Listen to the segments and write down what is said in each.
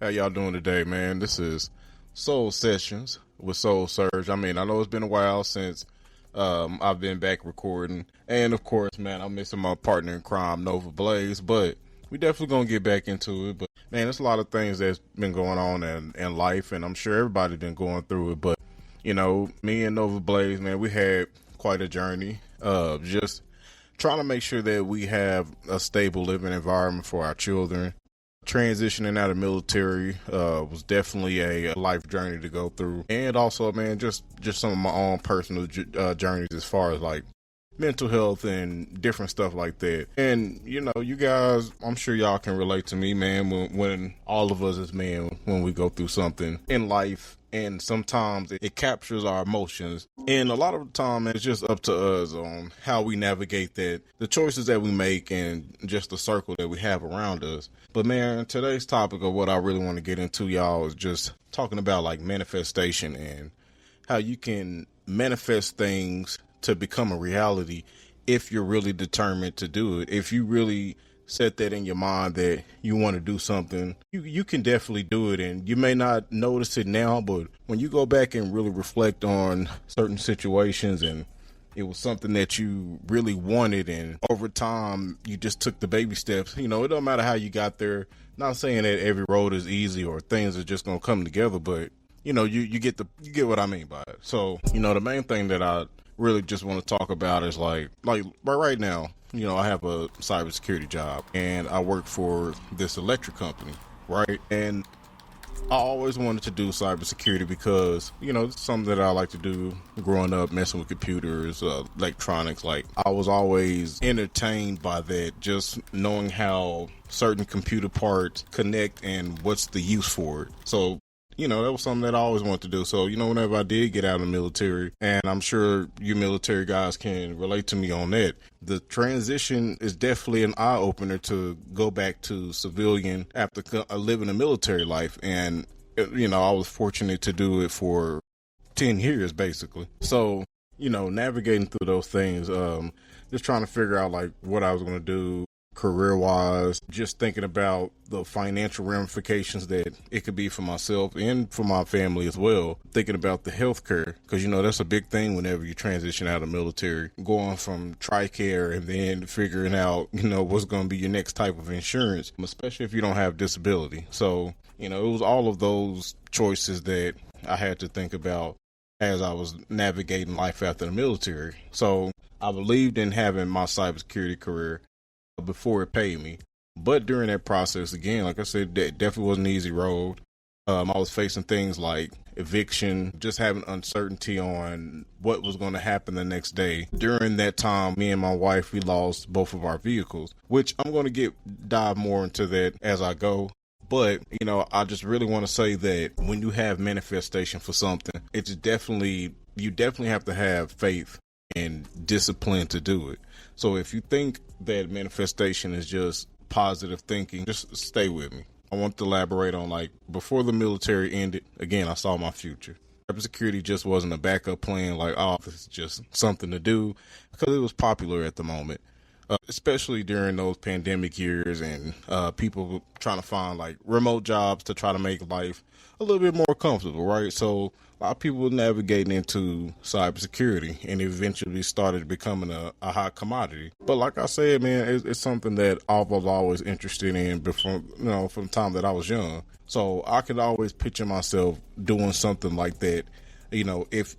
How y'all doing today, man? This is Soul Sessions with Soul Surge. I mean, I know it's been a while since I've been back recording. And, of course, man, I'm missing my partner in crime, Nova Blaze. But we definitely going to get back into it. But, man, there's a lot of things that's been going on in life. And I'm sure everybody's been going through it. But, you know, me and Nova Blaze, man, we had quite a journey of just trying to make sure that we have a stable living environment for our children. Transitioning out of military was definitely a life journey to go through, and also, man, just some of my own personal journeys as far as like mental health and different stuff like that. And you know, you guys, I'm sure y'all can relate to me, man, when all of us as men, when we go through something in life. And sometimes it captures our emotions. And a lot of the time, it's just up to us on how we navigate that, the choices that we make, and just the circle that we have around us. But man, today's topic of what I really want to get into, y'all, is just talking about like manifestation and how you can manifest things to become a reality if you're really determined to do it. If you really set that in your mind that you want to do something, you can definitely do it. And you may not notice it now, but when you go back and really reflect on certain situations and it was something that you really wanted, and over time you just took the baby steps, you know, it don't matter how you got there. Not saying that every road is easy or things are just gonna come together, but you know, you get what I mean by it. So, you know, the main thing that I really just want to talk about is like right now, you know, I have a cybersecurity job and I work for this electric company, right? And I always wanted to do cybersecurity because, you know, it's something that I like to do growing up, messing with computers, electronics. Like, I was always entertained by that, just knowing how certain computer parts connect and what's the use for it. So, you know, that was something that I always wanted to do. So, you know, whenever I did get out of the military, and I'm sure you military guys can relate to me on that, the transition is definitely an eye-opener to go back to civilian after living a military life. And, you know, I was fortunate to do it for 10 years, basically. So, you know, navigating through those things, just trying to figure out, like, what I was going to do career-wise, just thinking about the financial ramifications that it could be for myself and for my family as well. Thinking about the healthcare, because, you know, that's a big thing whenever you transition out of military, going from TRICARE and then figuring out, you know, what's going to be your next type of insurance, especially if you don't have disability. So, you know, it was all of those choices that I had to think about as I was navigating life after the military. So I believed in having my cybersecurity career before it paid me. But during that process, again, like I said, that definitely wasn't an easy road. I was facing things like eviction, just having uncertainty on what was going to happen the next day. During that time, me and my wife, we lost both of our vehicles, which I'm going to dive more into that as I go. But, you know, I just really want to say that when you have manifestation for something, you definitely have to have faith and discipline to do it. So if you think that manifestation is just positive thinking, just stay with me. I want to elaborate on, like, before the military ended, again, I saw my future. Cybersecurity just wasn't a backup plan, like, oh, this is just something to do, because it was popular at the moment, especially during those pandemic years and people trying to find, like, remote jobs to try to make life a little bit more comfortable, right? So a lot of people were navigating into cybersecurity, and eventually started becoming a hot commodity. But like I said, man, it's something that I was always interested in before, you know, from the time that I was young. So I could always picture myself doing something like that, you know, if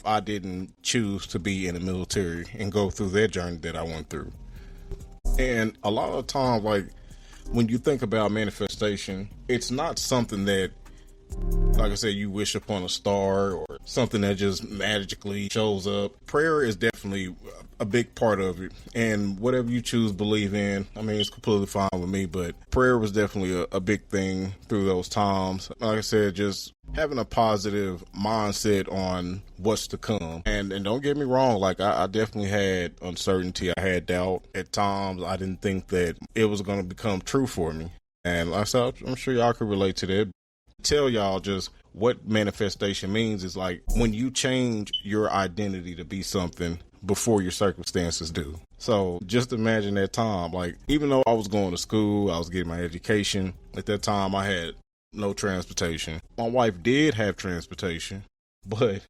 I didn't choose to be in the military and go through that journey that I went through. And a lot of the time, like, when you think about manifestation, it's not something that, like I said, you wish upon a star or something that just magically shows up. Prayer is definitely a big part of it. And whatever you choose to believe in, I mean, it's completely fine with me. But prayer was definitely a big thing through those times. Like I said, just having a positive mindset on what's to come. And don't get me wrong, like, I definitely had uncertainty. I had doubt at times. I didn't think that it was going to become true for me. And like I said, I'm sure y'all can relate to that. Tell y'all just what manifestation means is like when you change your identity to be something before your circumstances do. So just imagine that time, like, even though I was going to school, I was getting my education, at that time I had no transportation. My wife did have transportation, but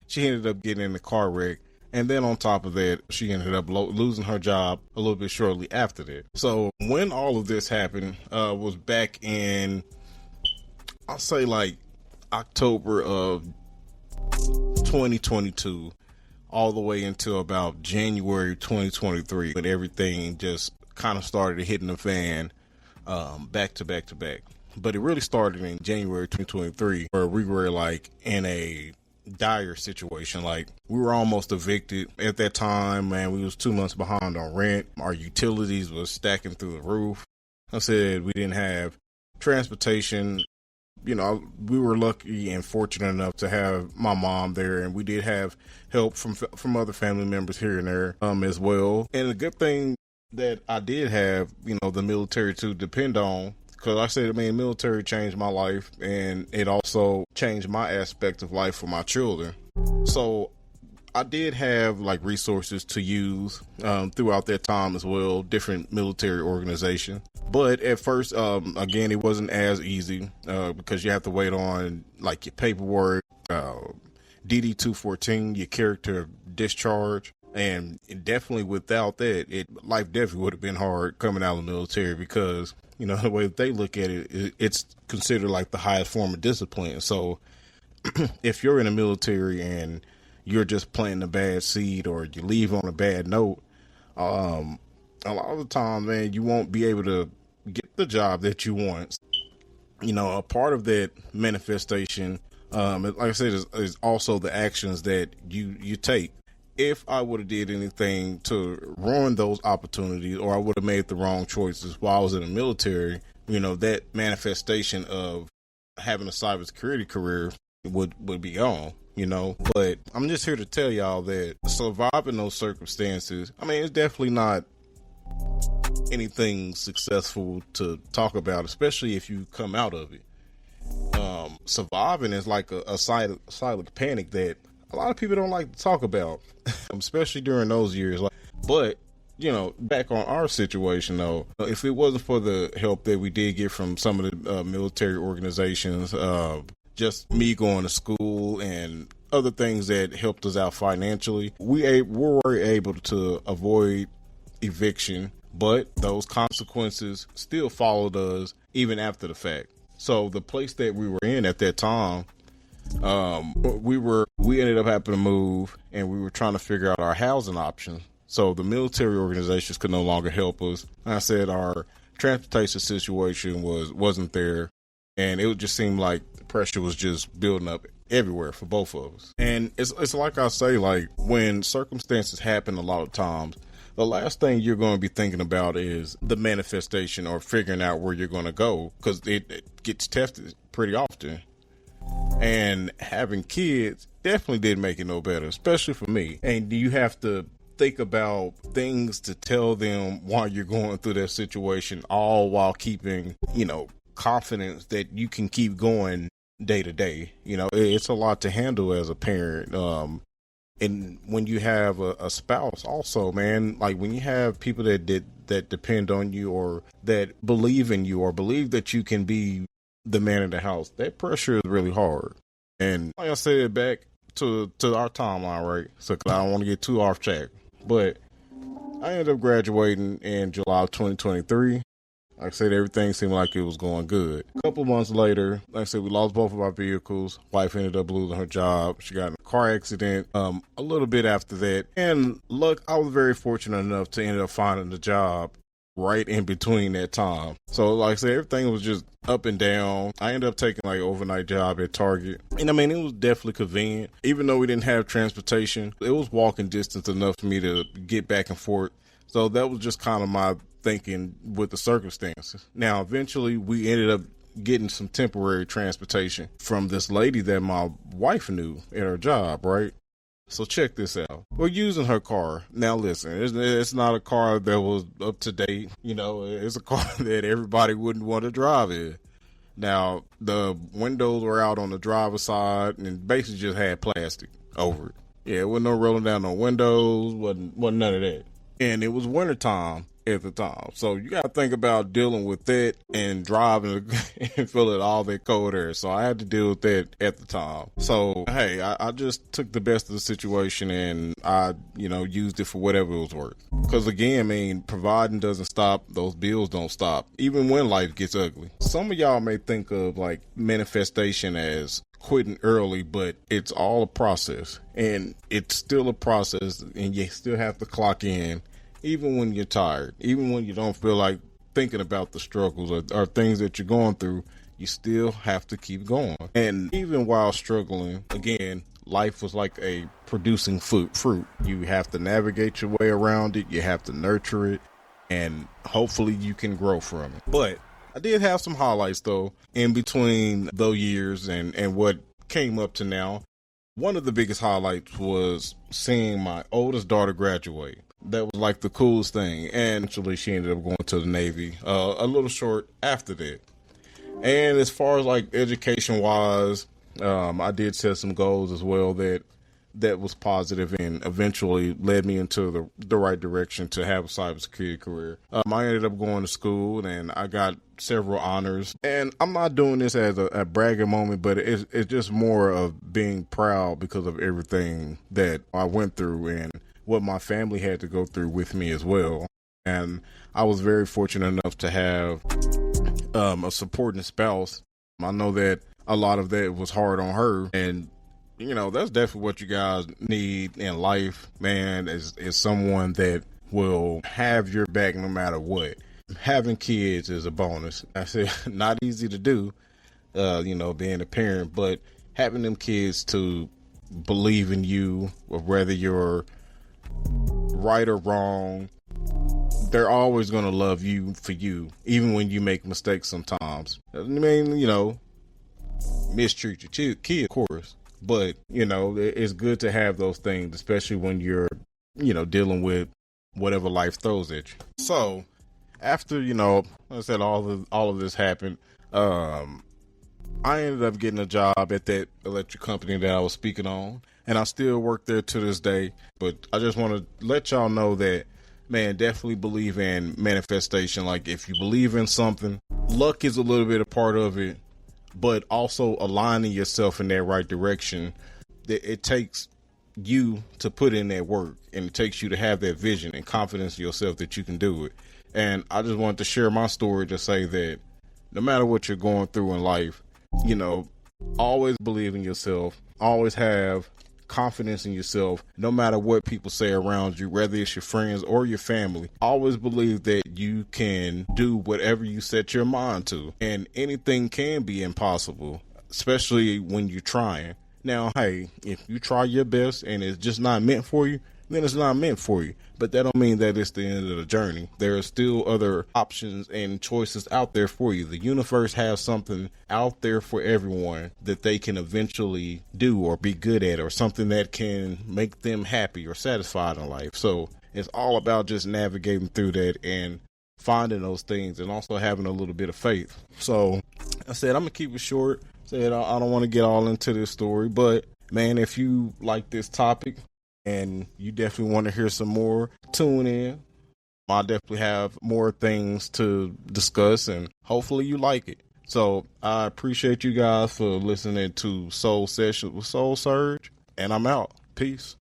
she ended up getting in a car wreck. And then on top of that, she ended up losing her job a little bit shortly after that. So when all of this happened, was back in, I'll say like October of 2022, all the way until about January 2023, when everything just kind of started hitting the fan, back to back to back. But it really started in January 2023, where we were like in a dire situation. Like, we were almost evicted at that time, man. We was 2 months behind on rent. Our utilities was stacking through the roof. I said we didn't have transportation. You know, we were lucky and fortunate enough to have my mom there, and we did have help from other family members here and there as well. And the good thing that I did have, you know, the military to depend on, because I said, I mean, military changed my life, and it also changed my aspect of life for my children. So I did have like resources to use throughout that time as well, different military organizations. But at first, again, it wasn't as easy because you have to wait on like your paperwork, DD-214, your character of discharge. And definitely without that, life definitely would have been hard coming out of the military, because, you know, the way that they look at it, it's considered like the highest form of discipline. So if you're in the military and you're just planting a bad seed, or you leave on a bad note, a lot of the time, man, you won't be able to get the job that you want. You know, a part of that manifestation, like I said, is also the actions that you take. If I would have did anything to ruin those opportunities, or I would have made the wrong choices while I was in the military, you know, that manifestation of having a cybersecurity career would be gone, you know. But I'm just here to tell y'all that surviving those circumstances, I mean, it's definitely not anything successful to talk about, especially if you come out of it. Surviving is like a silent panic that a lot of people don't like to talk about, especially during those years. But, you know, back on our situation, though, if it wasn't for the help that we did get from some of the military organizations, just me going to school and other things that helped us out financially, we were able to avoid eviction, but those consequences still followed us even after the fact. So the place that we were in at that time, we ended up having to move, and we were trying to figure out our housing options. So the military organizations could no longer help us. I said our transportation situation wasn't there, and it just seemed like the pressure was just building up everywhere for both of us. And it's like I say, like, when circumstances happen a lot of times, the last thing you're going to be thinking about is the manifestation or figuring out where you're going to go, because it gets tested pretty often. And having kids definitely didn't make it no better, especially for me. And you have to think about things to tell them while you're going through that situation, all while keeping, you know, confidence that you can keep going day to day. You know, it's a lot to handle as a parent. And when you have a spouse also, man, like when you have people that depend on you, or that believe in you, or believe that you can be the man in the house, that pressure is really hard. And like I said, back to our timeline, right? So, 'cause I don't want to get too off track, but I ended up graduating in July of 2023. Like I said, everything seemed like it was going good. A couple months later, like I said, we lost both of our vehicles. Wife ended up losing her job. She got in a car accident a little bit after that. And look, I was very fortunate enough to end up finding a job right in between that time. So like I said, everything was just up and down. I ended up taking like an overnight job at Target. And I mean, it was definitely convenient. Even though we didn't have transportation, it was walking distance enough for me to get back and forth. So that was just kind of my thinking with the circumstances. Now, eventually we ended up getting some temporary transportation from this lady that my wife knew at her job, right? So check this out. We're using her car. Now listen, it's not a car that was up to date. You know, it's a car that everybody wouldn't want to drive in. Now, the windows were out on the driver's side and basically just had plastic over it. Yeah, it wasn't no rolling down no windows, wasn't none of that. And it was wintertime. at the time. So you got to think about dealing with that and driving and feeling all that cold air. So I had to deal with that at the time. So, hey, I just took the best of the situation and I, used it for whatever it was worth. Because again, I mean, providing doesn't stop. Those bills don't stop, even when life gets ugly. Some of y'all may think of like manifestation as quitting early, but it's all a process, and it's still a process, and you still have to clock in even when you're tired, even when you don't feel like thinking about the struggles or things that you're going through. You still have to keep going. And even while struggling, again, life was like a producing fruit. You have to navigate your way around it, you have to nurture it, and hopefully you can grow from it. But I did have some highlights, though, in between those years and what came up to now. One of the biggest highlights was seeing my oldest daughter graduate. That was like the coolest thing. And actually, she ended up going to the Navy a little short after that. And as far as like education-wise, I did set some goals as well that was positive and eventually led me into the right direction to have a cybersecurity career. I ended up going to school and I got several honors. And I'm not doing this as a bragging moment, but it's just more of being proud because of everything that I went through and what my family had to go through with me as well. And I was very fortunate enough to have a supporting spouse. I know that a lot of that was hard on her, and that's definitely what you guys need in life, man, is someone that will have your back no matter what. Having kids is a bonus. I said, not easy to do, being a parent, but having them kids to believe in you, whether you're right or wrong, they're always going to love you for you, even when you make mistakes sometimes. I mean, mistreat your kid, of course. But, it's good to have those things, especially when you're, dealing with whatever life throws at you. So after, like I said, all of this happened, I ended up getting a job at that electric company that I was speaking on. And I still work there to this day. But I just want to let y'all know that, man, definitely believe in manifestation. Like, if you believe in something, luck is a little bit a part of it. But also aligning yourself in that right direction. It takes you to put in that work, and it takes you to have that vision and confidence in yourself that you can do it. And I just wanted to share my story to say that no matter what you're going through in life, always believe in yourself, always have confidence in yourself, no matter what people say around you, whether it's your friends or your family. Always believe that you can do whatever you set your mind to, and anything can be impossible, especially when you're trying. Now, hey, if you try your best and it's just not meant for you, then it's not meant for you. But that don't mean that it's the end of the journey. There are still other options and choices out there for you. The universe has something out there for everyone that they can eventually do or be good at, or something that can make them happy or satisfied in life. So it's all about just navigating through that and finding those things, and also having a little bit of faith. So I said, I'm going to keep it short. Said, I don't want to get all into this story, but man, if you like this topic and you definitely want to hear some more, tune in. I'll definitely have more things to discuss, and hopefully you like it. So I appreciate you guys for listening to Soul Sessions with Soul Surge, and I'm out. Peace.